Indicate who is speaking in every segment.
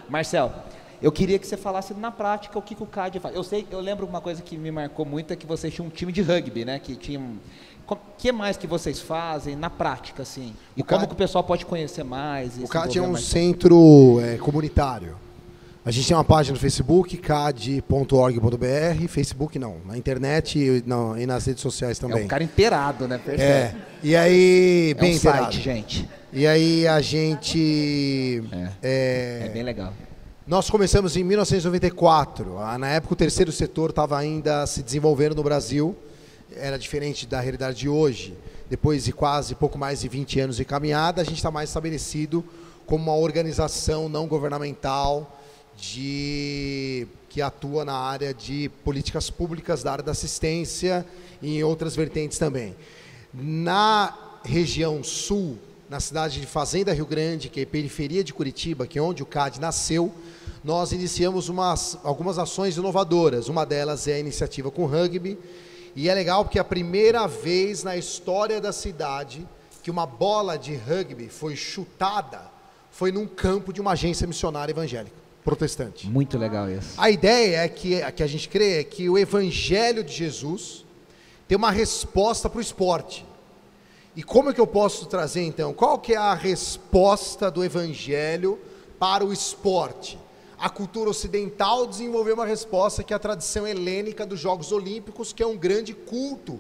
Speaker 1: Marcel, eu queria que você falasse na prática o que o CAD faz. Eu lembro uma coisa que me marcou muito, é que vocês tinham um time de rugby, né? Que tinha o que mais que vocês fazem na prática, assim? E como que o pessoal pode conhecer mais?
Speaker 2: O CAD é um centro comunitário. A gente tem uma página no Facebook, cad.org.br, Facebook não, na internet e nas redes sociais também.
Speaker 1: É um cara inteirado, né? Percebe?
Speaker 2: E aí, bem
Speaker 1: inteirado. Site, gente.
Speaker 2: E aí a gente...
Speaker 1: É bem legal.
Speaker 2: Nós começamos em 1994. Na época o terceiro setor estava ainda se desenvolvendo no Brasil. Era diferente da realidade de hoje. Depois de quase pouco mais de 20 anos de caminhada, a gente está mais estabelecido como uma organização não governamental que atua na área de políticas públicas, da área da assistência e em outras vertentes também. Na região sul, na cidade de Fazenda Rio Grande, que é periferia de Curitiba, que é onde o CAD nasceu, nós iniciamos algumas ações inovadoras. Uma delas é a iniciativa com rugby, e é legal porque é a primeira vez na história da cidade que uma bola de rugby foi chutada foi num campo de uma agência missionária evangélica protestante.
Speaker 1: Muito legal isso.
Speaker 2: A ideia é que a gente crê é que o evangelho de Jesus tem uma resposta para o esporte. E como é que eu posso trazer então? Qual que é a resposta do evangelho para o esporte? A cultura ocidental desenvolveu uma resposta que é a tradição helênica dos Jogos Olímpicos, que é um grande culto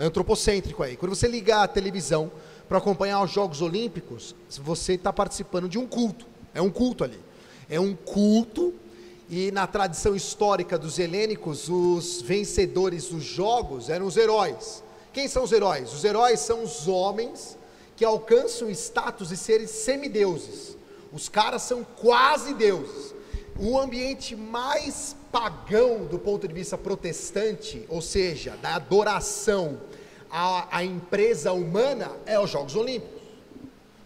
Speaker 2: antropocêntrico aí. Quando você liga a televisão para acompanhar os Jogos Olímpicos, você está participando de um culto. É um culto ali. É um culto, e na tradição histórica dos helênicos, os vencedores dos jogos eram os heróis. Quem são os heróis? Os heróis são os homens que alcançam o status de serem semideuses. Os caras são quase deuses. O ambiente mais pagão do ponto de vista protestante, ou seja, da adoração à empresa humana, é os Jogos Olímpicos.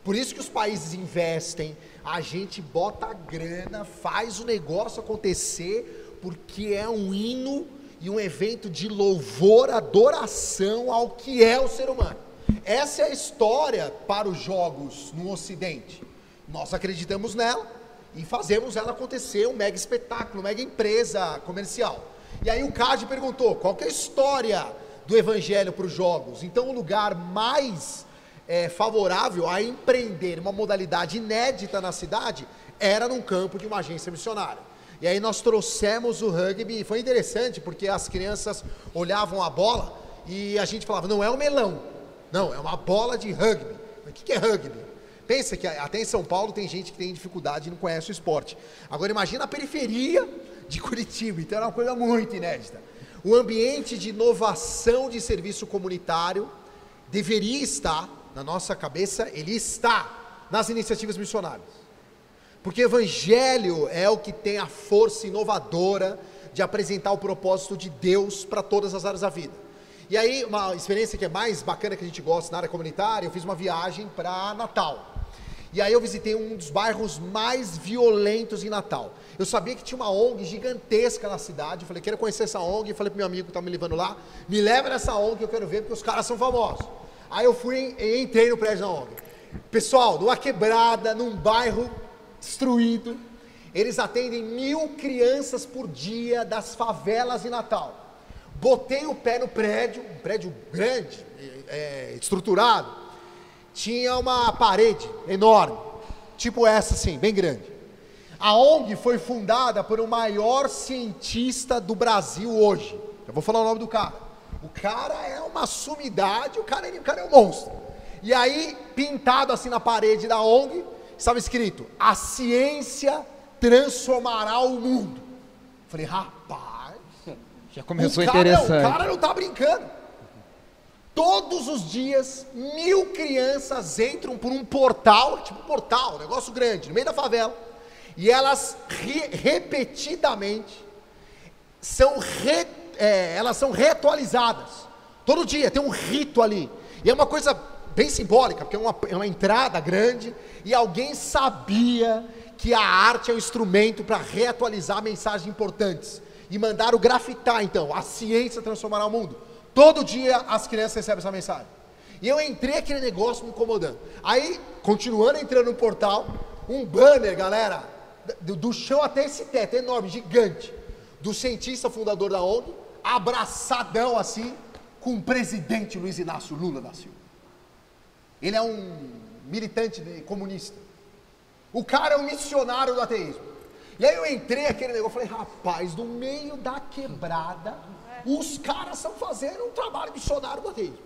Speaker 2: Por isso que os países investem, a gente bota a grana, faz o negócio acontecer, porque é um hino e um evento de louvor, adoração ao que é o ser humano. Essa é a história para os jogos no Ocidente. Nós acreditamos nela e fazemos ela acontecer, um mega espetáculo, uma mega empresa comercial. E aí o CAD perguntou, qual que é a história do evangelho para os jogos? Então o lugar mais favorável a empreender uma modalidade inédita na cidade era num campo de uma agência missionária. E aí nós trouxemos o rugby, e foi interessante porque as crianças olhavam a bola e a gente falava, não é um melão, não, é uma bola de rugby. O que é rugby? Pensa que até em São Paulo tem gente que tem dificuldade e não conhece o esporte. Agora imagina a periferia de Curitiba, então era uma coisa muito inédita. O ambiente de inovação de serviço comunitário deveria estar, na nossa cabeça, ele está nas iniciativas missionárias. Porque o evangelho é o que tem a força inovadora de apresentar o propósito de Deus para todas as áreas da vida. E aí, uma experiência que é mais bacana que a gente gosta na área comunitária, eu fiz uma viagem para Natal. E aí eu visitei um dos bairros mais violentos em Natal. Eu sabia que tinha uma ONG gigantesca na cidade, eu falei, quero conhecer essa ONG, eu falei pro meu amigo que estava me levando lá, me leva nessa ONG que eu quero ver, porque os caras são famosos. Aí eu fui e entrei no prédio da ONG. Pessoal, numa quebrada, num bairro destruído, eles atendem 1000 crianças por dia das favelas em Natal. Botei o pé no prédio, um prédio grande, estruturado, tinha uma parede enorme, tipo essa assim, bem grande. A ONG foi fundada por o maior cientista do Brasil hoje. Eu vou falar o nome do cara. O cara é uma sumidade, o cara é um monstro. E aí, pintado assim na parede da ONG, estava escrito, a ciência transformará o mundo. Falei, rapaz,
Speaker 1: já começou interessante.
Speaker 2: O cara não está brincando. Todos os dias, 1000 crianças entram por um portal, tipo um portal, um negócio grande, no meio da favela, e elas repetidamente elas são reatualizadas. Todo dia tem um rito ali. E é uma coisa bem simbólica, porque é uma entrada grande, e alguém sabia que a arte é um instrumento para reatualizar mensagens importantes. E mandaram grafitar, então, a ciência transformará o mundo. Todo dia as crianças recebem essa mensagem. E eu entrei aquele negócio me incomodando. Aí, continuando entrando no portal, um banner, galera, do chão até esse teto, enorme, gigante, do cientista fundador da ONG, abraçadão assim, com o presidente Luiz Inácio Lula da Silva. Ele é um militante comunista. O cara é um missionário do ateísmo. E aí eu entrei aquele negócio, falei, rapaz, no meio da quebrada, os caras estão fazendo um trabalho missionário do ateísmo.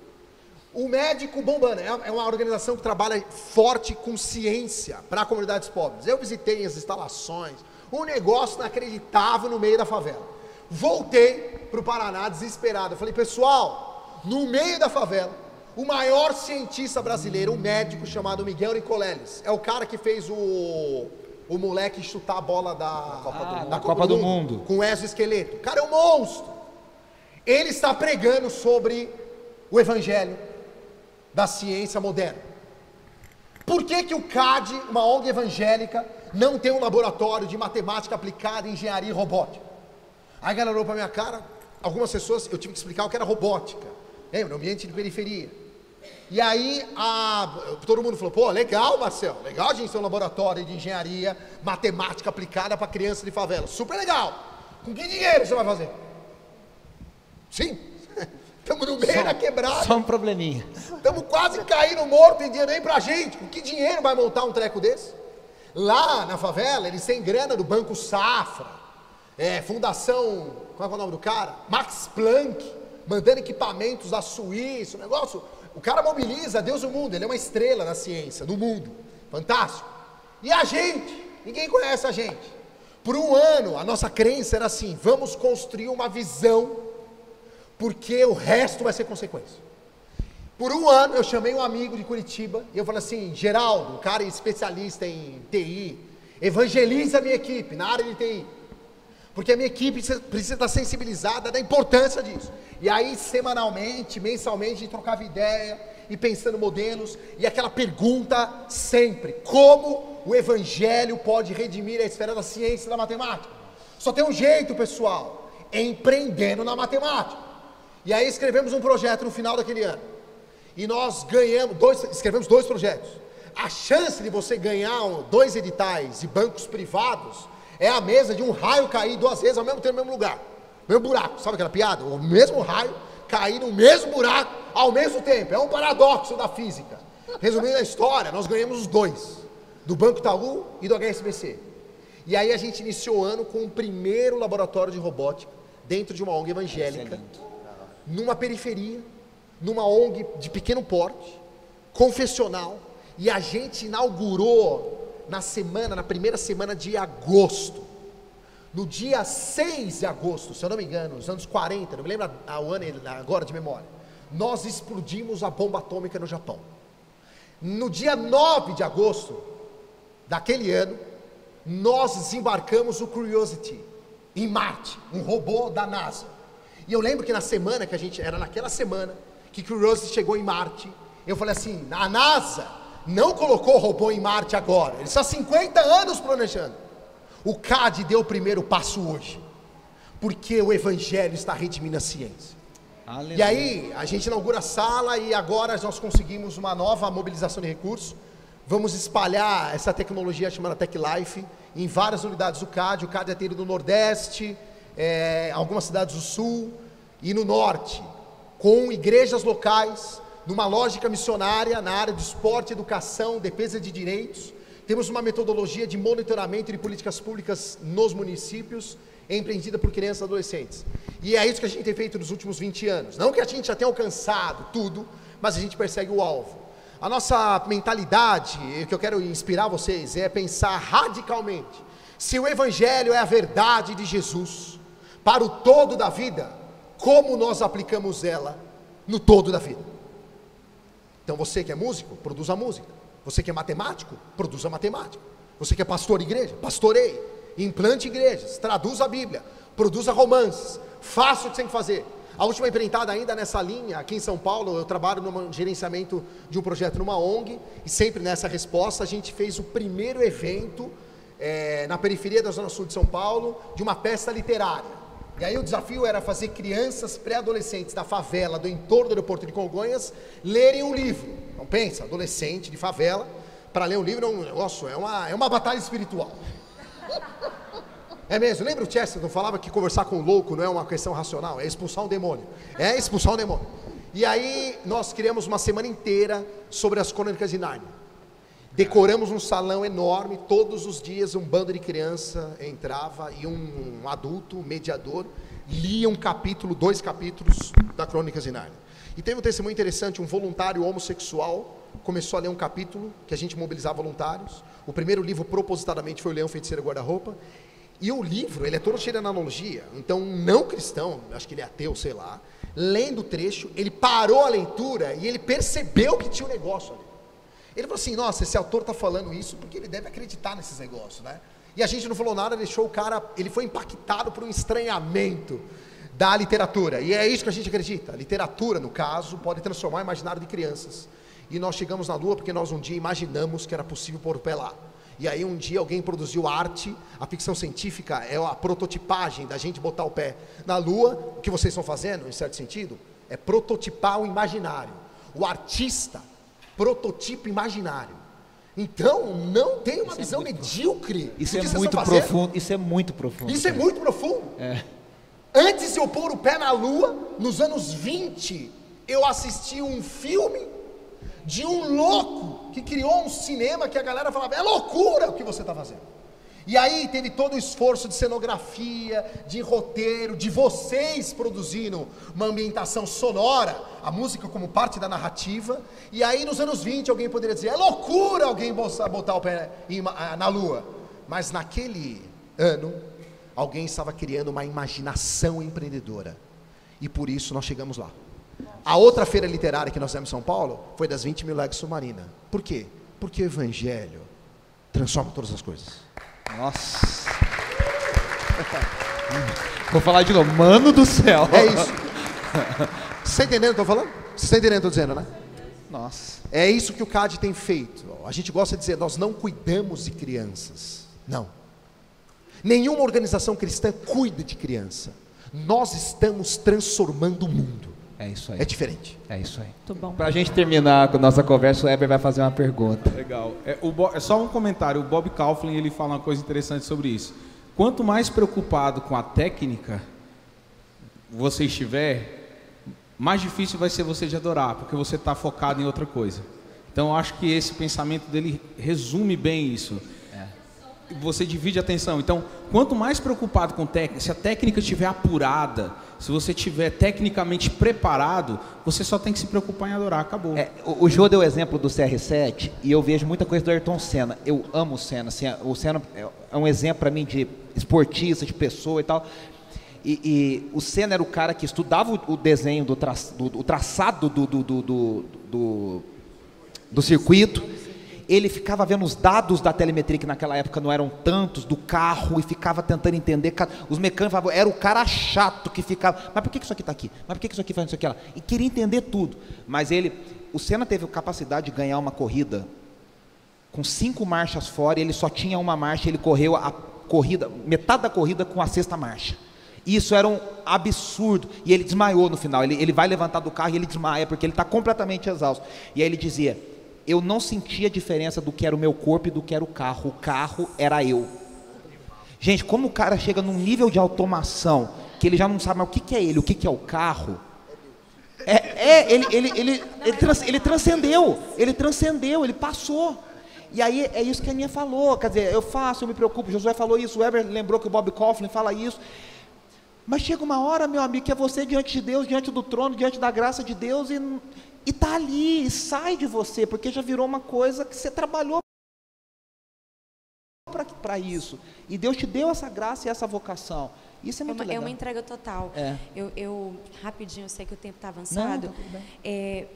Speaker 2: O médico bombando, é uma organização que trabalha forte com ciência para comunidades pobres. Eu visitei as instalações, um negócio inacreditável no meio da favela. Voltei para o Paraná desesperado, eu falei, pessoal, no meio da favela, o maior cientista brasileiro, um médico chamado Miguel Nicoleles, é o cara que fez o moleque chutar a bola da Copa do Mundo com o exoesqueleto. O cara é um monstro. Ele está pregando sobre o evangelho da ciência moderna. Por que o CAD, uma ONG evangélica, não tem um laboratório de matemática aplicada em engenharia e robótica? Aí a galera olhou para minha cara, algumas pessoas, eu tive que explicar o que era robótica, no ambiente de periferia. E aí todo mundo falou, pô, legal, Marcelo, legal a gente ter um laboratório de engenharia, matemática aplicada para criança de favela, super legal. Com que dinheiro você vai fazer? Sim, estamos no meio da quebrada.
Speaker 1: Só um probleminha.
Speaker 2: Estamos quase caindo morto, tem dinheiro nem pra gente. Com que dinheiro vai montar um treco desse? Lá na favela, eles têm grana do Banco Safra, Fundação, qual é o nome do cara? Max Planck, mandando equipamentos da Suíça, o negócio. O cara mobiliza Deus do mundo, ele é uma estrela na ciência, no mundo. Fantástico. E a gente? Ninguém conhece a gente. Por um ano, a nossa crença era assim, vamos construir uma visão, porque o resto vai ser consequência. Por um ano, eu chamei um amigo de Curitiba, e eu falei assim, Geraldo, um cara especialista em TI, evangeliza a minha equipe, na área de TI. Porque a minha equipe precisa estar sensibilizada da importância disso. E aí, semanalmente, mensalmente, a gente trocava ideia e pensando modelos. E aquela pergunta sempre: como o evangelho pode redimir a esfera da ciência e da matemática? Só tem um jeito, pessoal: empreendendo na matemática. E aí escrevemos um projeto no final daquele ano. E nós escrevemos 2 projetos. A chance de você ganhar 2 editais de bancos privados é a mesma de um raio cair 2 vezes ao mesmo tempo no mesmo lugar, mesmo buraco, sabe aquela piada? O mesmo raio cair no mesmo buraco ao mesmo tempo, é um paradoxo da física. Resumindo a história, nós ganhamos os 2, do Banco Itaú e do HSBC. E aí a gente iniciou o ano com o primeiro laboratório de robótica, dentro de uma ONG evangélica, numa periferia, numa ONG de pequeno porte, confessional, e a gente inaugurou na primeira semana de agosto, no dia 6 de agosto, se eu não me engano, nos anos 40, não me lembro o ano agora de memória, nós explodimos a bomba atômica no Japão. No dia 9 de agosto daquele ano, nós desembarcamos o Curiosity em Marte, um robô da NASA. E eu lembro que era naquela semana que Curiosity chegou em Marte, eu falei assim, a NASA não colocou o robô em Marte agora, ele está há 50 anos planejando. O CAD deu o primeiro passo hoje, porque o evangelho está redimindo a ciência. Aleluia. E aí, a gente inaugura a sala e agora nós conseguimos uma nova mobilização de recursos. Vamos espalhar essa tecnologia chamada Tech Life em várias unidades do CAD. O CAD é atendido no Nordeste, algumas cidades do Sul e no Norte, com igrejas locais, numa lógica missionária na área de esporte, educação, defesa de direitos. Temos uma metodologia de monitoramento de políticas públicas nos municípios, empreendida por crianças e adolescentes. E é isso que a gente tem feito nos últimos 20 anos. Não que a gente já tenha alcançado tudo, mas a gente persegue o alvo. A nossa mentalidade, que eu quero inspirar vocês, é pensar radicalmente. Se o evangelho é a verdade de Jesus para o todo da vida, como nós aplicamos ela no todo da vida? Então você que é músico, produza música. Você que é matemático, produza matemática. Você que é pastor de igreja, pastoreie. Implante igrejas, traduza a Bíblia, produza romances, faça o que você tem que fazer. A última empreitada ainda nessa linha, aqui em São Paulo, eu trabalho no gerenciamento de um projeto numa ONG, e sempre nessa resposta a gente fez o primeiro evento na periferia da Zona Sul de São Paulo, de uma peça literária. E aí o desafio era fazer crianças pré-adolescentes da favela, do entorno do aeroporto de Congonhas, lerem um livro. Então pensa, adolescente de favela, para ler um livro é um negócio, é uma batalha espiritual. É mesmo, lembra o Chesterton falava que conversar com o louco não é uma questão racional, é expulsar um demônio. É expulsar um demônio. E aí nós criamos uma semana inteira sobre as Crônicas de Nárnia. Decoramos um salão enorme, todos os dias um bando de criança entrava e um adulto, um mediador, lia um capítulo, 2 capítulos da Crônicas de Nárnia. E teve um testemunho interessante, um voluntário homossexual começou a ler um capítulo, que a gente mobilizava voluntários. O primeiro livro propositadamente foi o Leão, Feiticeiro e Guarda-Roupa. E o livro, ele é todo cheio de analogia. Então, um não cristão, acho que ele é ateu, sei lá, lendo o trecho, ele parou a leitura e ele percebeu que tinha um negócio ali. Ele falou assim, nossa, esse autor está falando isso porque ele deve acreditar nesses negócios, né? E a gente não falou nada, deixou o cara, ele foi impactado por um estranhamento da literatura. E é isso que a gente acredita. A literatura, no caso, pode transformar o imaginário de crianças. E nós chegamos na Lua porque nós um dia imaginamos que era possível pôr o pé lá. E aí um dia alguém produziu arte, a ficção científica é a prototipagem da gente botar o pé na Lua. O que vocês estão fazendo, em certo sentido, é prototipar o imaginário. O artista prototipa o imaginário. Então, não tem uma visão medíocre.
Speaker 1: Isso é muito profundo. Isso é muito profundo.
Speaker 2: Isso é muito profundo. Antes de eu pôr o pé na Lua, nos anos 20, eu assisti um filme de um louco que criou um cinema que a galera falava, é loucura o que você está fazendo. E aí teve todo o esforço de cenografia, de roteiro, de vocês produzindo uma ambientação sonora, a música como parte da narrativa. E aí nos anos 20 alguém poderia dizer, é loucura alguém botar o pé na Lua. Mas naquele ano, alguém estava criando uma imaginação empreendedora. E por isso nós chegamos lá. A outra feira literária que nós temos em São Paulo foi das 20 mil legs submarina. Por quê? Porque o Evangelho transforma todas as coisas.
Speaker 1: Nossa. Vou falar de novo. Mano do céu.
Speaker 2: É isso. Você está entendendo o que eu estou falando? Você está entendendo o que eu estou dizendo, né?
Speaker 1: Nossa.
Speaker 2: É isso que o CAD tem feito. A gente gosta de dizer, nós não cuidamos de crianças. Não. Nenhuma organização cristã cuida de criança. Nós estamos transformando o mundo.
Speaker 1: É isso aí.
Speaker 2: É diferente.
Speaker 1: É isso aí.
Speaker 3: Muito bom.
Speaker 1: Pra gente terminar com a nossa conversa, o Heber vai fazer uma pergunta.
Speaker 4: Legal. É só um comentário. O Bob Kauflin, ele fala uma coisa interessante sobre isso. Quanto mais preocupado com a técnica você estiver, mais difícil vai ser você de adorar, porque você está focado em outra coisa. Então, eu acho que esse pensamento dele resume bem isso. Você divide a atenção. Então, quanto mais preocupado com técnica, se a técnica estiver apurada, se você estiver tecnicamente preparado, você só tem que se preocupar em adorar, acabou.
Speaker 1: O Jô deu o exemplo do CR7 e eu vejo muita coisa do Ayrton Senna. Eu amo o Senna. Assim, o Senna é um exemplo para mim de esportista, de pessoa e tal. E o Senna era o cara que estudava o desenho o traçado do circuito. Ele ficava vendo os dados da telemetria, que naquela época não eram tantos, do carro, e ficava tentando entender. Os mecânicos falavam, era o cara chato que ficava, mas por que isso aqui está aqui? Mas por que isso aqui faz isso aqui lá? E queria entender tudo. Mas o Senna teve a capacidade de ganhar uma corrida com 5 marchas fora, e ele só tinha uma marcha, ele correu a corrida, metade da corrida com a 6ª marcha. Isso era um absurdo. E ele desmaiou no final. Ele vai levantar do carro e ele desmaia, porque ele está completamente exausto. E aí ele dizia, eu não sentia a diferença do que era o meu corpo e do que era o carro. O carro era eu. Gente, como o cara chega num nível de automação que ele já não sabe mais o que é ele, o que é o carro. Ele transcendeu, ele passou. E aí é isso que a Aninha falou. Quer dizer, eu faço, eu me preocupo. Josué falou isso, o Ever lembrou que o Bob Kauflin fala isso. Mas chega uma hora, meu amigo, que é você diante de Deus, diante do trono, diante da graça de Deus, e está ali, e sai de você, porque já virou uma coisa que você trabalhou para isso. E Deus te deu essa graça e essa vocação. Isso é muito legal.
Speaker 3: É uma entrega total. Rapidinho, eu sei que o tempo está avançado.
Speaker 1: Não, tá tudo bem.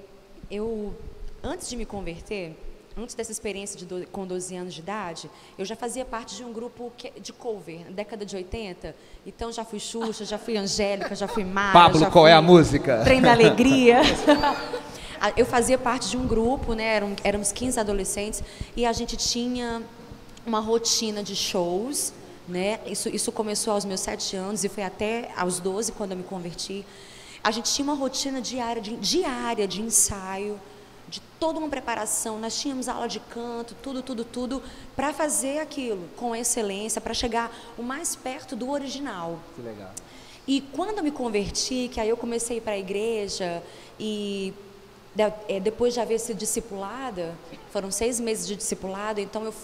Speaker 3: Antes de me converter, antes dessa experiência com 12 anos de idade, eu já fazia parte de um grupo de cover, na década de 80. Então já fui Xuxa, já fui Angélica, já fui Mara.
Speaker 1: Pablo, qual é a música?
Speaker 3: Trem da Alegria. Eu fazia parte de um grupo, né? Éramos 15 adolescentes e a gente tinha uma rotina de shows, né? Isso começou aos meus 7 anos e foi até aos 12 quando eu me converti. A gente tinha uma rotina diária de ensaio, de toda uma preparação. Nós tínhamos aula de canto, tudo, para fazer aquilo com excelência, para chegar o mais perto do original.
Speaker 1: Que legal.
Speaker 3: E quando eu me converti, que aí eu comecei a ir para a igreja e depois de haver sido discipulada, foram 6 meses de discipulado, então eu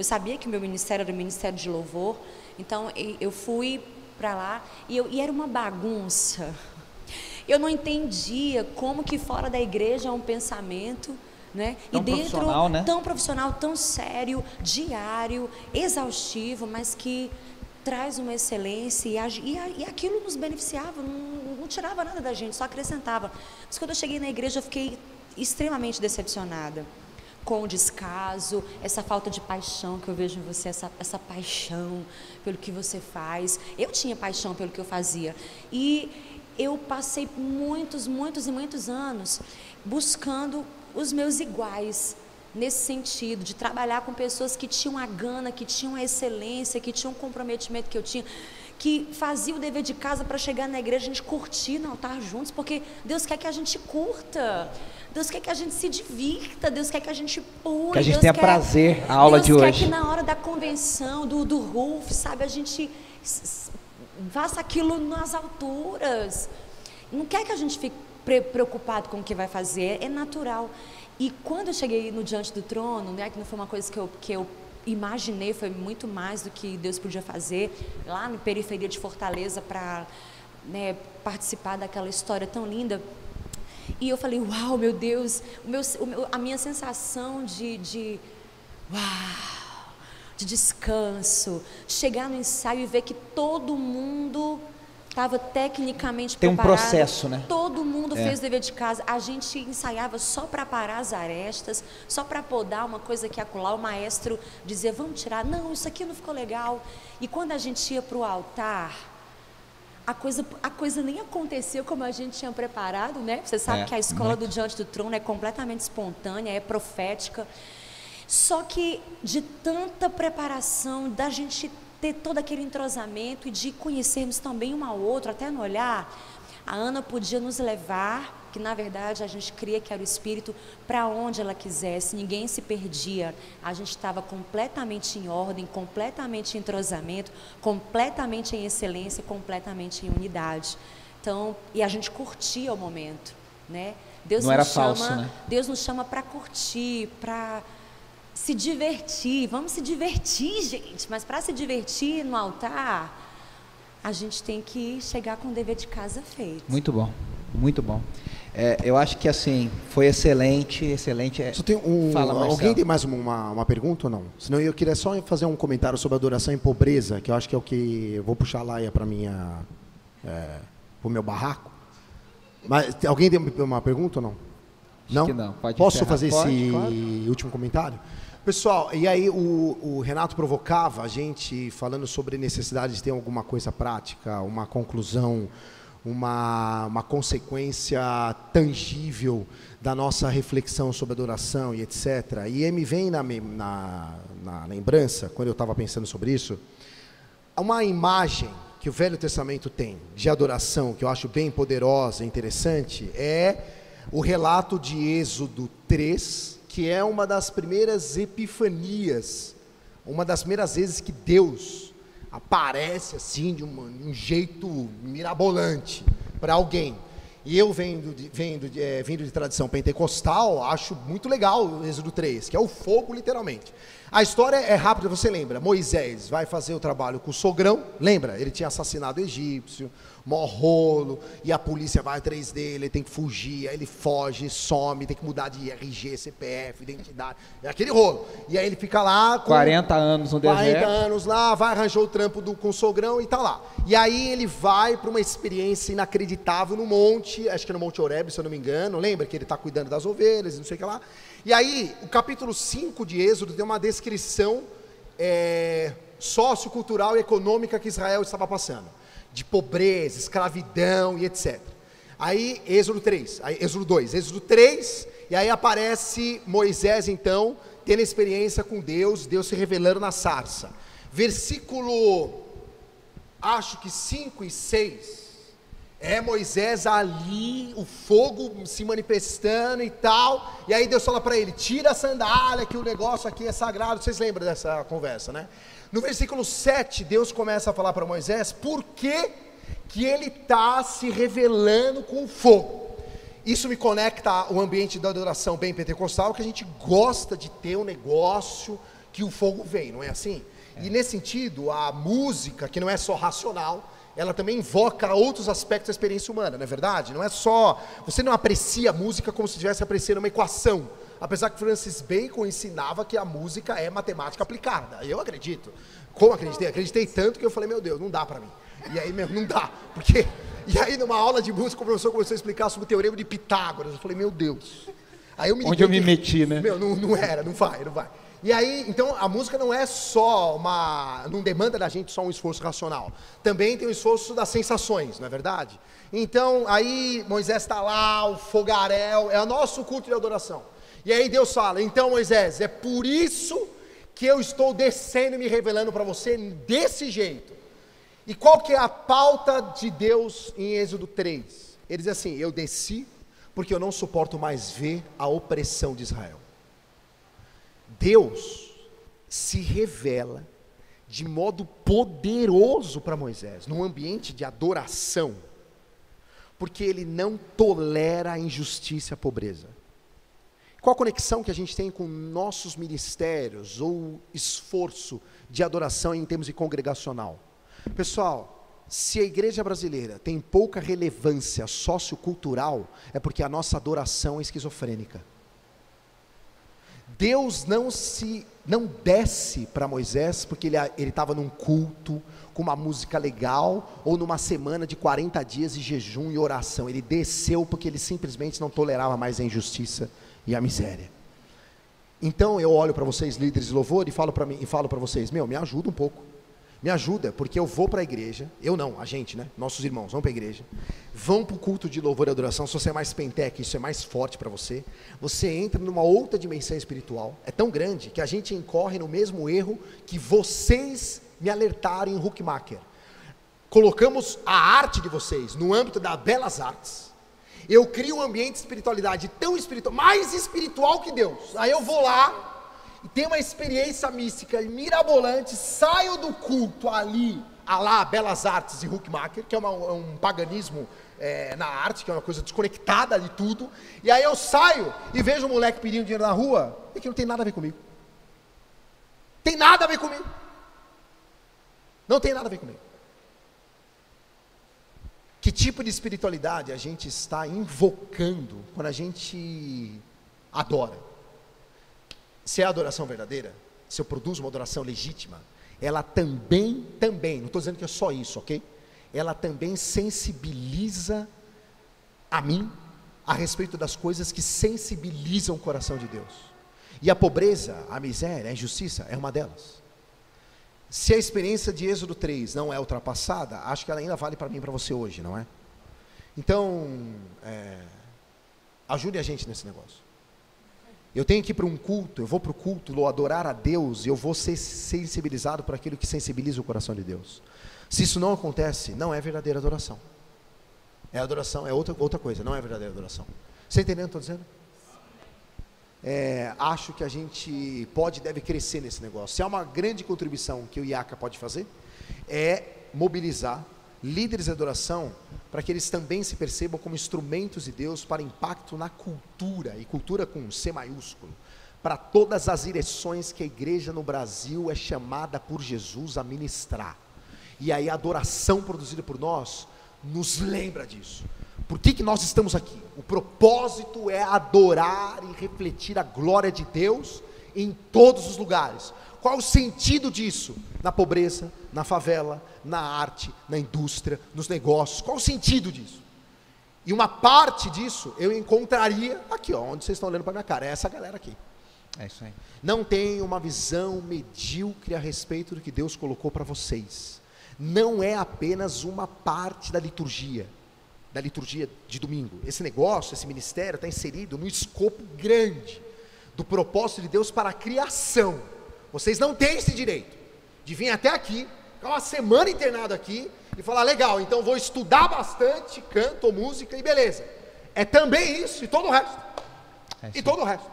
Speaker 3: sabia que o meu ministério era o ministério de louvor, então eu fui para lá e era uma bagunça. Eu não entendia como que fora da igreja é um pensamento, né?
Speaker 1: Tão
Speaker 3: e dentro
Speaker 1: profissional, né?
Speaker 3: tão profissional, tão sério, diário, exaustivo, mas que traz uma excelência e aquilo nos beneficiava, não tirava nada da gente, só acrescentava. Mas quando eu cheguei na igreja, eu fiquei extremamente decepcionada com o descaso, essa falta de paixão que eu vejo em você, essa paixão pelo que você faz. Eu tinha paixão pelo que eu fazia e eu passei muitos anos buscando os meus iguais, nesse sentido, de trabalhar com pessoas que tinham a gana, que tinham a excelência, que tinham o comprometimento que eu tinha, que faziam o dever de casa para chegar na igreja, a gente curtir no altar juntos, porque Deus quer que a gente curta, Deus quer que a gente se divirta, Deus quer que a gente pule,
Speaker 1: Que a gente
Speaker 3: Deus
Speaker 1: tenha
Speaker 3: quer,
Speaker 1: prazer, a aula
Speaker 3: Deus
Speaker 1: de
Speaker 3: quer
Speaker 1: hoje.
Speaker 3: que na hora da convenção, do RUF, sabe, a gente faça aquilo nas alturas. Não quer que a gente fique preocupado com o que vai fazer, é natural. E quando eu cheguei no Diante do Trono, né, que não foi uma coisa que eu imaginei, foi muito mais do que Deus podia fazer, lá na periferia de Fortaleza, para, né, participar daquela história tão linda. E eu falei, uau, meu Deus, a minha sensação de descanso, chegar no ensaio e ver que todo mundo estava tecnicamente
Speaker 1: Tem um
Speaker 3: preparado.
Speaker 1: processo, né?
Speaker 3: Todo mundo fez o dever de casa. A gente ensaiava só para parar as arestas, só para podar uma coisa que acolá. O maestro dizia, vamos tirar. Não, isso aqui não ficou legal. E quando a gente ia para o altar, a coisa nem aconteceu como a gente tinha preparado, né? Você sabe que a escola do Diante do Trono é completamente espontânea, é profética. Só que de tanta preparação, da gente ter todo aquele entrosamento e de conhecermos também um ao outro, até no olhar, a Ana podia nos levar, que na verdade a gente cria que era o Espírito, para onde ela quisesse, ninguém se perdia, a gente estava completamente em ordem, completamente em entrosamento, completamente em excelência, completamente em unidade. Então, e a gente curtia o momento, né? Deus
Speaker 1: não era falso, né?
Speaker 3: Deus nos chama para curtir, para se divertir, vamos se divertir, gente, mas para se divertir no altar, a gente tem que chegar com o dever de casa feito.
Speaker 1: Muito bom, muito bom. Eu acho que assim, foi excelente.
Speaker 2: Só tem
Speaker 1: Fala, Marcelo.
Speaker 2: alguém tem mais uma pergunta ou não? Senão eu queria só fazer um comentário sobre adoração em pobreza, que eu acho que é o que eu vou puxar a Laia para o meu barraco. Mas alguém tem uma pergunta ou não? Não?
Speaker 1: Que não. Pode
Speaker 2: Posso
Speaker 1: encerrar?
Speaker 2: fazer esse
Speaker 1: Claro.
Speaker 2: último comentário? Pessoal, e aí o Renato provocava a gente falando sobre necessidade de ter alguma coisa prática, uma conclusão, uma consequência tangível da nossa reflexão sobre adoração e etc. E aí me vem na lembrança, quando eu estava pensando sobre isso, uma imagem que o Velho Testamento tem de adoração, que eu acho bem poderosa e interessante, é o relato de Êxodo 3, que é uma das primeiras epifanias, uma das primeiras vezes que Deus aparece assim de um jeito mirabolante para alguém. E eu vindo de tradição pentecostal, acho muito legal o Êxodo 3, que é o fogo literalmente. A história é rápida, você lembra? Moisés vai fazer o trabalho com o sogrão, lembra? Ele tinha assassinado o egípcio, mó rolo, e a polícia vai atrás dele, ele tem que fugir, aí ele foge, some, tem que mudar de RG, CPF, identidade, é aquele rolo. E aí ele fica lá com
Speaker 1: 40 anos no
Speaker 2: 40
Speaker 1: deserto.
Speaker 2: anos lá, vai arranjar o trampo com o sogrão e tá lá. E aí ele vai para uma experiência inacreditável no monte, acho que é no Monte Horebe, se eu não me engano, lembra que ele está cuidando das ovelhas, não sei o que lá. E aí, o capítulo 5 de Êxodo tem uma descrição sociocultural e econômica que Israel estava passando, de pobreza, escravidão e etc. Aí, Êxodo 2, Êxodo 3, e aí aparece Moisés, então, tendo experiência com Deus, Deus se revelando na sarça. Versículo, acho que 5 e 6, É Moisés ali, o fogo se manifestando e tal. E aí Deus fala para ele: tira a sandália, que o negócio aqui é sagrado. Vocês lembram dessa conversa, né? No versículo 7, Deus começa a falar para Moisés por que ele está se revelando com o fogo. Isso me conecta ao ambiente da adoração bem pentecostal, que a gente gosta de ter um negócio que o fogo vem, não é assim? E nesse sentido, a música, que não é só racional, ela também invoca outros aspectos da experiência humana, não é verdade? Não é só, você não aprecia a música como se estivesse apreciando uma equação, apesar que Francis Bacon ensinava que a música é matemática aplicada. Eu acredito. Como acreditei? Acreditei tanto que eu falei: meu Deus, não dá para mim. E aí mesmo, não dá, porque... E aí numa aula de música o professor começou a explicar sobre o teorema de Pitágoras. Eu falei: meu Deus. Aí eu me
Speaker 1: Onde eu me meti, né?
Speaker 2: Meu, não era, não vai. E aí, então, a música não é só não demanda da gente só um esforço racional. Também tem o esforço das sensações, não é verdade? Então, aí Moisés está lá, o fogaréu, é o nosso culto de adoração. E aí Deus fala: então Moisés, é por isso que eu estou descendo e me revelando para você desse jeito. E qual que é a pauta de Deus em Êxodo 3? Ele diz assim: eu desci porque eu não suporto mais ver a opressão de Israel. Deus se revela de modo poderoso para Moisés, num ambiente de adoração, porque ele não tolera a injustiça e a pobreza. Qual a conexão que a gente tem com nossos ministérios, ou esforço de adoração em termos de congregacional? Pessoal, se a igreja brasileira tem pouca relevância sociocultural, é porque a nossa adoração é esquizofrênica. Deus não desce para Moisés porque ele estava num culto com uma música legal, ou numa semana de 40 dias de jejum e oração. Ele desceu porque ele simplesmente não tolerava mais a injustiça e a miséria. Então eu olho para vocês, líderes de louvor, e falo para vocês: me ajuda um pouco. Me ajuda, porque eu vou para a igreja, a gente, né? Nossos irmãos vão para a igreja, vão para o culto de louvor e adoração. Se você é mais pentec, isso é mais forte para você. Você entra numa outra dimensão espiritual, é tão grande que a gente incorre no mesmo erro que vocês me alertaram em Huckmacher. Colocamos a arte de vocês no âmbito das belas artes. Eu crio um ambiente de espiritualidade tão espiritual, mais espiritual que Deus. Aí eu vou lá e tenho uma experiência mística mirabolante, saio do culto ali, Belas Artes e Huckmacher, que é um paganismo na arte, que é uma coisa desconectada de tudo, e aí eu saio e vejo um moleque pedindo dinheiro na rua, e que não tem nada a ver comigo. Tem nada a ver comigo. Não tem nada a ver comigo. Que tipo de espiritualidade a gente está invocando quando a gente adora? Se é a adoração verdadeira, se eu produzo uma adoração legítima, ela também, não estou dizendo que é só isso, ok? Ela também sensibiliza a mim a respeito das coisas que sensibilizam o coração de Deus. E a pobreza, a miséria, a injustiça é uma delas. Se a experiência de Êxodo 3 não é ultrapassada, acho que ela ainda vale para mim e para você hoje, não é? Então, ajude a gente nesse negócio. Eu tenho que ir para um culto, eu vou para o culto adorar a Deus, e eu vou ser sensibilizado por aquilo que sensibiliza o coração de Deus. Se isso não acontece, não é verdadeira adoração. É adoração, é outra coisa, não é verdadeira adoração. Você entendendo o que eu estou dizendo? Acho que a gente deve crescer nesse negócio. Se há uma grande contribuição que o IACA pode fazer, é mobilizar líderes de adoração, para que eles também se percebam como instrumentos de Deus para impacto na cultura, e cultura com C maiúsculo, para todas as direções que a igreja no Brasil é chamada por Jesus a ministrar. E aí a adoração produzida por nós nos lembra disso. Por que nós estamos aqui? O propósito é adorar e refletir a glória de Deus em todos os lugares. Qual o sentido disso? Na pobreza, na favela, na arte, na indústria, nos negócios. Qual o sentido disso? E uma parte disso eu encontraria aqui, onde vocês estão olhando para minha cara, é essa galera aqui.
Speaker 1: É isso aí.
Speaker 2: Não tem uma visão medíocre a respeito do que Deus colocou para vocês. Não é apenas uma parte da liturgia de domingo. Esse negócio, esse ministério está inserido no escopo grande do propósito de Deus para a criação. Vocês não têm esse direito de vir até aqui, ficar uma semana internado aqui e falar, legal, então vou estudar bastante, canto, música e beleza. É também isso e todo o resto. Todo o resto.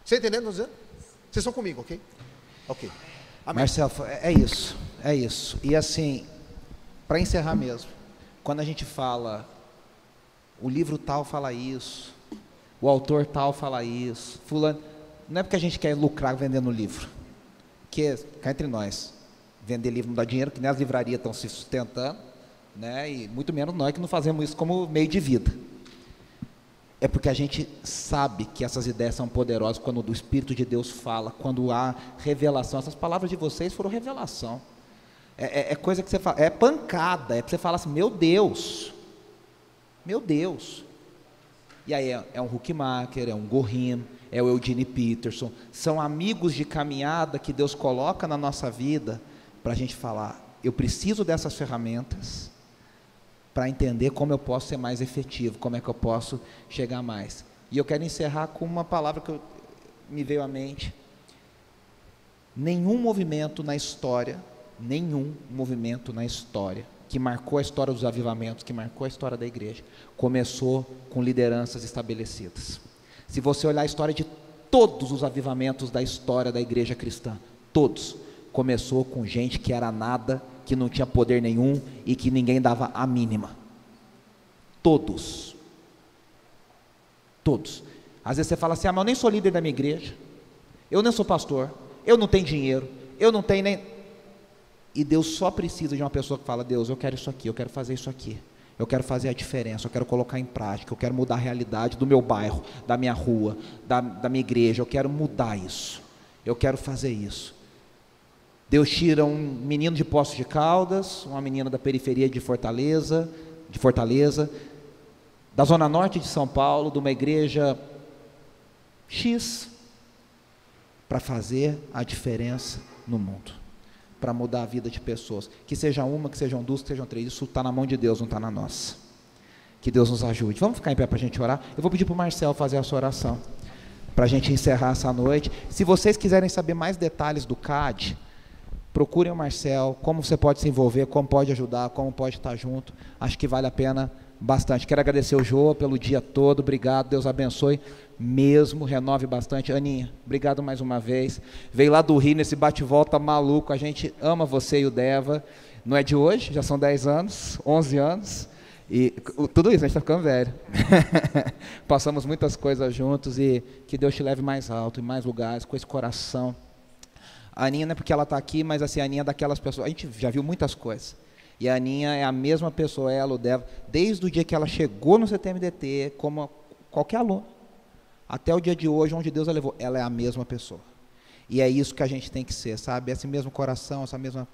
Speaker 2: Você entendendo o que eu estou dizendo? Vocês estão comigo, ok? Ok. Amém.
Speaker 1: Marcelo, é isso, é isso. E assim, para encerrar mesmo, quando a gente fala, o livro tal fala isso, o autor tal fala isso, fulano, não é porque a gente quer lucrar vendendo livro, porque, cá entre nós, vender livro não dá dinheiro, que nem as livrarias estão se sustentando, né? E muito menos nós que não fazemos isso como meio de vida. É porque a gente sabe que essas ideias são poderosas quando o Espírito de Deus fala, quando há revelação. Essas palavras de vocês foram revelação. É coisa que você fala, é pancada, é para você falar assim, meu Deus. E aí é um Huckmacher, é um Gorim, é o Eugene Peterson, são amigos de caminhada que Deus coloca na nossa vida, para a gente falar, eu preciso dessas ferramentas, para entender como eu posso ser mais efetivo, como é que eu posso chegar mais. E eu quero encerrar com uma palavra que me veio à mente. Nenhum movimento na história que marcou a história dos avivamentos, que marcou a história da igreja, começou com lideranças estabelecidas. Se você olhar a história de todos os avivamentos da história da igreja cristã, todos, começou com gente que era nada, que não tinha poder nenhum e que ninguém dava a mínima. Todos. Às vezes você fala assim, mas eu nem sou líder da minha igreja, eu nem sou pastor, eu não tenho dinheiro, eu não tenho nem... E Deus só precisa de uma pessoa que fala, Deus, eu quero isso aqui, eu quero fazer isso aqui, eu quero fazer a diferença, eu quero colocar em prática, eu quero mudar a realidade do meu bairro, da minha rua, da minha igreja, eu quero mudar isso, eu quero fazer isso. Deus tira um menino de Poços de Caldas, uma menina da periferia de Fortaleza, da zona norte de São Paulo, de uma igreja X, para fazer a diferença no mundo, para mudar a vida de pessoas, que seja uma, que sejam duas, que sejam três, isso está na mão de Deus, não está na nossa. Que Deus nos ajude. Vamos ficar em pé para a gente orar? Eu vou pedir para o Marcelo fazer a sua oração, para a gente encerrar essa noite. Se vocês quiserem saber mais detalhes do CAD, procurem o Marcelo, como você pode se envolver, como pode ajudar, como pode estar junto, acho que vale a pena bastante. Quero agradecer o Jô pelo dia todo, obrigado, Deus abençoe mesmo, renove bastante. Aninha, obrigado mais uma vez, veio lá do Rio nesse bate-volta maluco, a gente ama você e o Deva, não é de hoje, já são 10 anos, 11 anos, e tudo isso, a gente está ficando velho, passamos muitas coisas juntos, e que Deus te leve mais alto, em mais lugares, com esse coração. A Aninha não é porque ela está aqui, mas assim, a Aninha é daquelas pessoas, a gente já viu muitas coisas, e a Aninha é a mesma pessoa, ela, o Deva, desde o dia que ela chegou no CTMDT, como qualquer aluno, até o dia de hoje, onde Deus a levou, ela é a mesma pessoa, e é isso que a gente tem que ser, sabe, esse mesmo coração, essa mesma,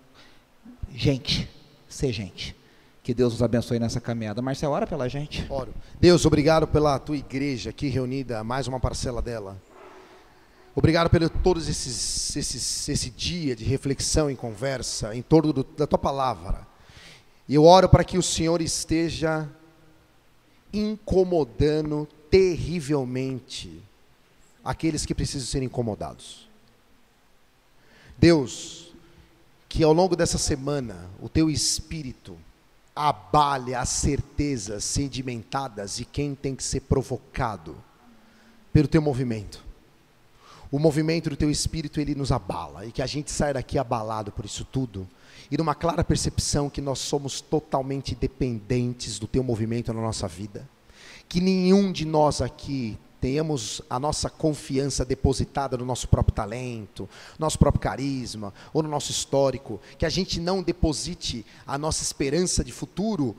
Speaker 1: ser gente, que Deus nos abençoe nessa caminhada. Marcelo, ora pela gente.
Speaker 2: Oro. Deus, obrigado pela tua igreja aqui reunida, mais uma parcela dela. Obrigado pelo todos esse dia de reflexão e conversa em torno da tua palavra. E eu oro para que o Senhor esteja incomodando terrivelmente aqueles que precisam ser incomodados. Deus, que ao longo dessa semana o teu Espírito abale as certezas sedimentadas de quem tem que ser provocado pelo teu movimento. O movimento do teu Espírito, ele nos abala, e que a gente saia daqui abalado por isso tudo, e numa clara percepção que nós somos totalmente dependentes do teu movimento na nossa vida, que nenhum de nós aqui tenhamos a nossa confiança depositada no nosso próprio talento, nosso próprio carisma, ou no nosso histórico, que a gente não deposite a nossa esperança de futuro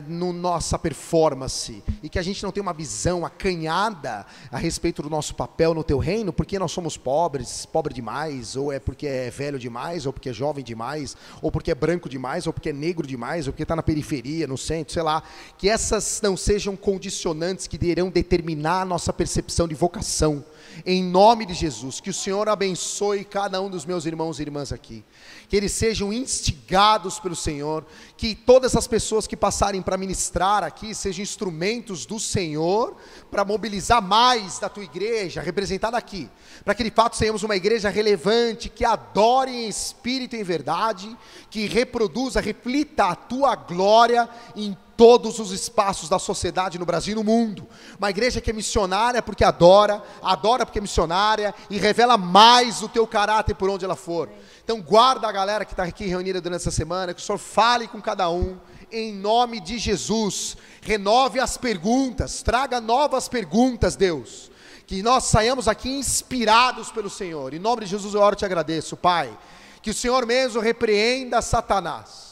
Speaker 2: no nossa performance, e que a gente não tenha uma visão acanhada a respeito do nosso papel no teu reino, porque nós somos pobres, pobre demais, ou é porque é velho demais, ou porque é jovem demais, ou porque é branco demais, ou porque é negro demais, ou porque está na periferia, no centro, sei lá, que essas não sejam condicionantes que irão determinar a nossa nossa percepção de vocação. Em nome de Jesus, que o Senhor abençoe cada um dos meus irmãos e irmãs aqui. Que eles sejam instigados pelo Senhor. Que todas as pessoas que passarem para ministrar aqui sejam instrumentos do Senhor para mobilizar mais da tua igreja, representada aqui. Para que de fato tenhamos uma igreja relevante, que adore em espírito e em verdade, que reproduza, reflita a tua glória em todos os espaços da sociedade no Brasil e no mundo. Uma igreja que é missionária porque adora porque é missionária e revela mais o teu caráter por onde ela for. Então guarda a galera que está aqui reunida durante essa semana, que o Senhor fale com cada um, em nome de Jesus. Renove as perguntas, traga novas perguntas, Deus. Que nós saiamos aqui inspirados pelo Senhor. Em nome de Jesus eu oro e te agradeço, Pai. Que o Senhor mesmo repreenda Satanás.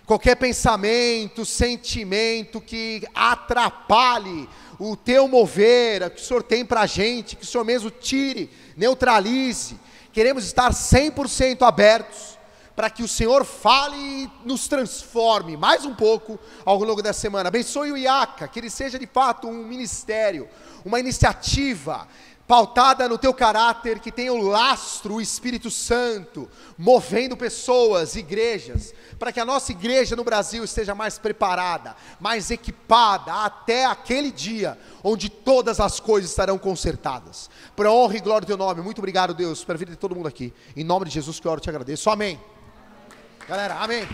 Speaker 2: Qualquer pensamento, sentimento que atrapalhe o teu mover, que o Senhor tem para a gente, que o Senhor mesmo tire, neutralize. Queremos estar 100% abertos para que o Senhor fale e nos transforme mais um pouco ao longo da semana. Abençoe o IACA, que ele seja de fato um ministério, uma iniciativa pautada no teu caráter, que tenha o lastro, o Espírito Santo, movendo pessoas, igrejas, para que a nossa igreja no Brasil esteja mais preparada, mais equipada, até aquele dia, onde todas as coisas estarão consertadas. Para a honra e glória do teu nome, muito obrigado, Deus, pela vida de todo mundo aqui. Em nome de Jesus que eu oro e te agradeço. Amém. Galera, amém.